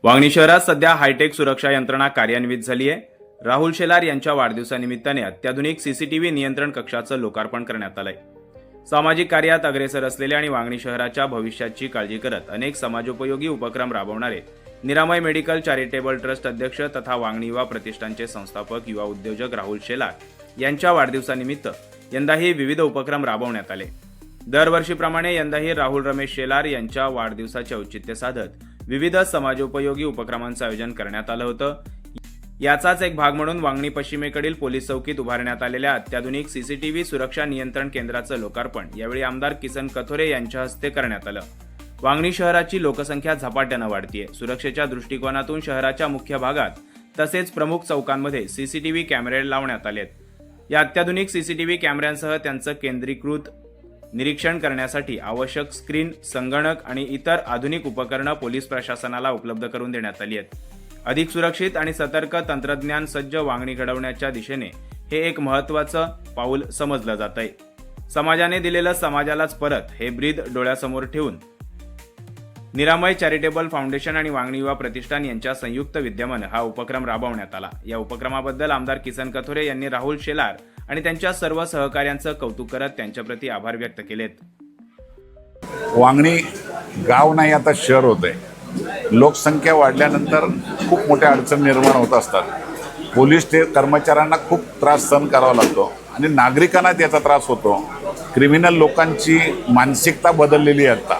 वांगणी शहरात सध्या हायटेक सुरक्षा यंत्रणा कार्यान्वित झाली आहे। राहुल शेलार यांच्या वाढदिवसानिमित्ताने अत्याधुनिक सीसीटीव्ही नियंत्रण कक्षाचं लोकार्पण करण्यात आलंय। सामाजिक कार्यात अग्रेसर असलेले आणि वांगणी शहराच्या भविष्याची काळजी करत अनेक समाजोपयोगी उपक्रम राबवणारे निरामय मेडिकल चॅरिटेबल ट्रस्ट अध्यक्ष तथा वांगणी युवा प्रतिष्ठानचे संस्थापक युवा उद्योजक राहुल शेलार यांच्या वाढदिवसानिमित्त यंदाही विविध उपक्रम राबवण्यात आले। दरवर्षीप्रमाणे यंदाही राहुल रमेश शेलार यांच्या वाढदिवसाचे औचित्य साधत विविध समाजोपयोगी उपक्रमांचं आयोजन करण्यात आलं होतं। याचाच एक भाग म्हणून वांगणी पश्चिमेकडील पोलीस चौकीत उभारण्यात आलेल्या अत्याधुनिक सीसीटीव्ही सुरक्षा नियंत्रण केंद्राचं लोकार्पण यावेळी आमदार किसन कथोरे यांच्या हस्ते करण्यात आलं। वांगणी शहराची लोकसंख्या झपाट्यानं वाढतीये। सुरक्षेच्या दृष्टिकोनातून शहराच्या मुख्य भागात तसेच प्रमुख चौकांमध्ये सीसीटीव्ही कॅमेरे लावण्यात आलेत। या अत्याधुनिक सीसीटीव्ही कॅमेऱ्यांसह त्यांचं केंद्रीकृत निरीक्षण करण्यासाठी आवश्यक स्क्रीन, संगणक आणि इतर आधुनिक उपकरणं पोलीस प्रशासनाला उपलब्ध करून देण्यात आली आहेत। अधिक सुरक्षित आणि सतर्क तंत्रज्ञान सज्ज वांगणी घडवण्याच्या दिशेने हे एक महत्त्वाचं पाऊल समजलं जात आहे। समाजाने दिलेलं समाजालाच परत हे ब्रीद डोळ्यासमोर ठेवून निरामय चॅरिटेबल फाउंडेशन आणि वांगणी युवा प्रतिष्ठान यांच्या संयुक्त विद्यमाने हा उपक्रम राबवण्यात आला। या उपक्रमाबद्दल आमदार किसन कथोरे यांनी राहुल शेलार आणि त्यांच्या सर्व सहकाऱ्यांचं कौतुक करत त्यांच्याप्रती आभार व्यक्त केलेत। वांगणी गाव नाही आता शहर होत आहे। लोकसंख्या वाढल्यानंतर खूप मोठ्या अडचणी निर्माण होत असतात। पोलीस कर्मचाऱ्यांना खूप त्रास सहन करावा लागतो आणि नागरिकांना त्याचा त्रास होतो। क्रिमिनल लोकांची मानसिकता बदललेली आहे। आता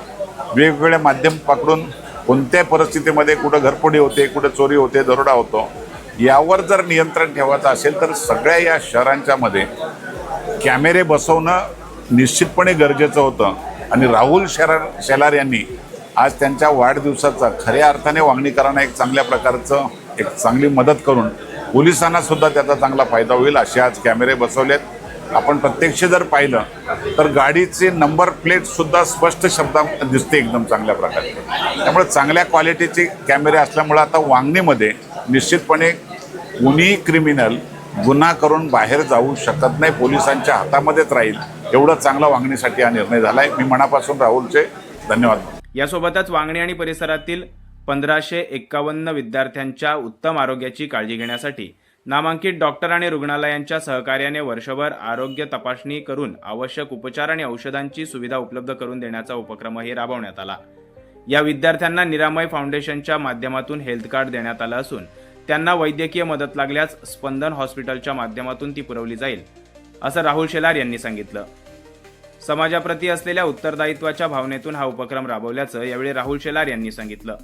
वेगवेगळे माध्यम पकडून कोणत्या परिस्थितीमध्ये कुठं घरफोडी होते, कुठं चोरी होते, दरोडा होतो, यावर जर नियंत्रण ठेवायचं असेल तर सगळ्या या शहरांच्या मध्ये कॅमेरे बसवणं निश्चितपणे गरजेचं होतं। आणि राहुल शेलार यांनी आज त्यांच्या वाढदिवसाचा खऱ्या अर्थाने वांगणीकरांना एक चांगल्या प्रकारचं एक चांगली मदत करून पोलिसांना सुद्धा त्याचा चांगला फायदा होईल असे आज कॅमेरे बसवलेत। आपण प्रत्यक्ष जर पाहिलं तर गाडीचे नंबर प्लेट सुद्धा स्पष्ट शब्दात दिसते एकदम चांगल्या प्रकारे। त्यामुळे चांगल्या क्वालिटीचे कॅमेरे असल्यामुळे आता वांगणीमध्ये निश्चितपणे कुणीही क्रिमिनल गुन्हा करून बाहेर जाऊ शकत नाही, पोलिसांच्या हातामध्येच राहील। एवढं चांगला वांगणीसाठी हा निर्णय झालाय। मी मनापासून राहुलचे धन्यवाद। यासोबतच वांगणी आणि परिसरातील 1551 विद्यार्थ्यांच्या उत्तम आरोग्याची काळजी घेण्यासाठी नामांकित डॉक्टर आणि रुग्णालयांच्या सहकार्याने वर्षभर आरोग्य तपासणी करून आवश्यक उपचार आणि औषधांची सुविधा उपलब्ध करून देण्याचा उपक्रमही राबवण्यात आला। या विद्यार्थ्यांना निरामय फाउंडेशनच्या माध्यमातून हेल्थ कार्ड देण्यात आलं असून त्यांना वैद्यकीय मदत लागल्यास स्पंदन हॉस्पिटलच्या माध्यमातून ती पुरवली जाईल असं राहुल शेलार यांनी सांगितलं। समाजाप्रती असलेल्या उत्तरदायित्वाच्या भावनेतून हा उपक्रम राबवल्याचं यावेळी राहुल शेलार यांनी सांगितलं।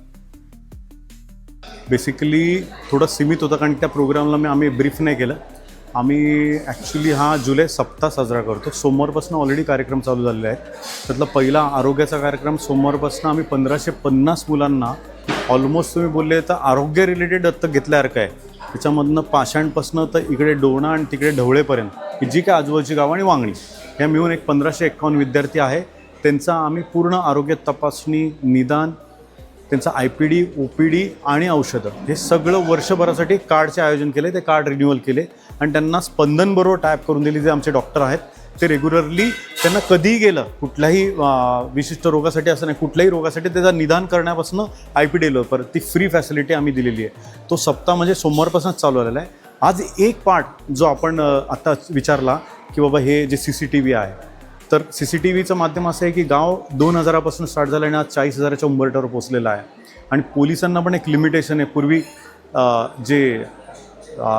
बेसिकली थोडं सीमित होतं कारण त्या प्रोग्रामला आम्ही ब्रीफ नाही केलं। आम्ही ॲक्च्युली हा जुलै सप्ताह साजरा करतो। सोमवारपासून ऑलरेडी कार्यक्रम चालू झालेले आहेत। त्यातला पहिला आरोग्याचा कार्यक्रम सोमवारपासून आम्ही 1550 मुलांना ऑलमोस्ट तुम्ही बोलले तर आरोग्य रिलेटेड दत्तक घेतल्यासारखं आहे। त्याच्यामधनं पाषाणपासनं तर इकडे डोणा आणि तिकडे ढवळेपर्यंत ही जी काय आजूबाजूची गावं आणि वांगणी ह्या मिळून एक 1551 विद्यार्थी आहे। त्यांचा आम्ही पूर्ण आरोग्य तपासणी, निदान, त्यांचा IPD, OPD आणि औषधं हे सगळं वर्षभरासाठी कार्डचे आयोजन केले। ते कार्ड रिन्युअल केले आणि त्यांना स्पंदनबरोबर टायप करून दिली। जे आमचे डॉक्टर आहेत ते रेग्युलरली त्यांना कधीही गेलं कुठल्याही विशिष्ट रोगासाठी असं नाही, कुठल्याही रोगासाठी त्याचं निदान करण्यापासून IPD परत ती फ्री फॅसिलिटी आम्ही दिलेली आहे। तो सप्ताह म्हणजे सोमवारपासूनच चालू झालेला आहे। आज एक पार्ट जो आपण आता विचारला की बाबा हे जे CCTV आहे, तर CCTVचं माध्यम असं आहे की गाव 2000पासून स्टार्ट झालं आणि आज 40,000च्या उंबरठ्यावर पोचलेलं आहे। आणि पोलिसांना पण एक लिमिटेशन आहे। पूर्वी जे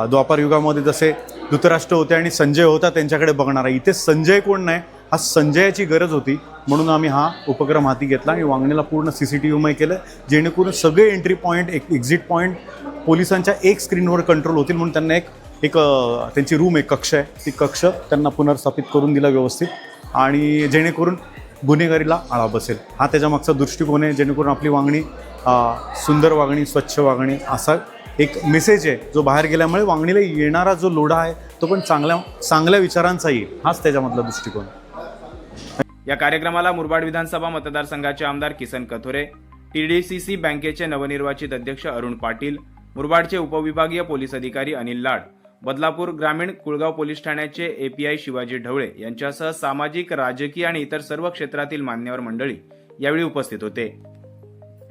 द्वापार युगामध्ये जसे धृतराष्ट्र होते आणि संजय होता त्यांच्याकडे बघणारा, इथे संजय कोण नाही, हा संजयाची गरज होती म्हणून आम्ही हा उपक्रम हाती घेतला आणि वांगणीला पूर्ण CCTVमय केलं, जेणेकरून सगळे एंट्री पॉईंट, एक्झिट पॉईंट पोलिसांच्या एक स्क्रीनवर कंट्रोल होतील। म्हणून त्यांना एक त्यांची रूम, एक कक्ष आहे, ती कक्ष त्यांना पुनर्स्थापित करून दिला व्यवस्थित आणि जेणेकरून गुन्हेगारीला आळा बसेल। हा त्याच्यामागचा दृष्टिकोन आहे, जेणेकरून आपली वांगणी सुंदर वांगणी, स्वच्छ वांगणी असा एक मेसेज आहे जो बाहेर गेल्यामुळे वांगणीला येणारा जो लोढा आहे तो पण चांगल्या विचारांचा येईल, हाच त्याच्यामधला दृष्टिकोन। या कार्यक्रमाला मुरबाड विधानसभा मतदारसंघाचे आमदार किसन कथोरे, TDCC बँकेचे नवनिर्वाचित अध्यक्ष अरुण पाटील, मुरबाडचे उपविभागीय पोलीस अधिकारी अनिल लाड, बदलापूर ग्रामीण कुळगाव पोलीस ठाण्याचे API शिवाजी ढवळे यांच्यासह सामाजिक, राजकीय आणि इतर सर्व क्षेत्रातील मान्यवर मंडळी यावेळी उपस्थित होते।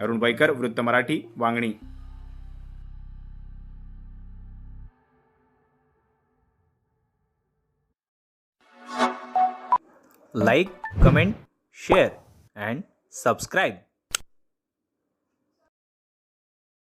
अरुण बैकर, वृत्त Marathi, Vangani. like, comment, share and subscribe.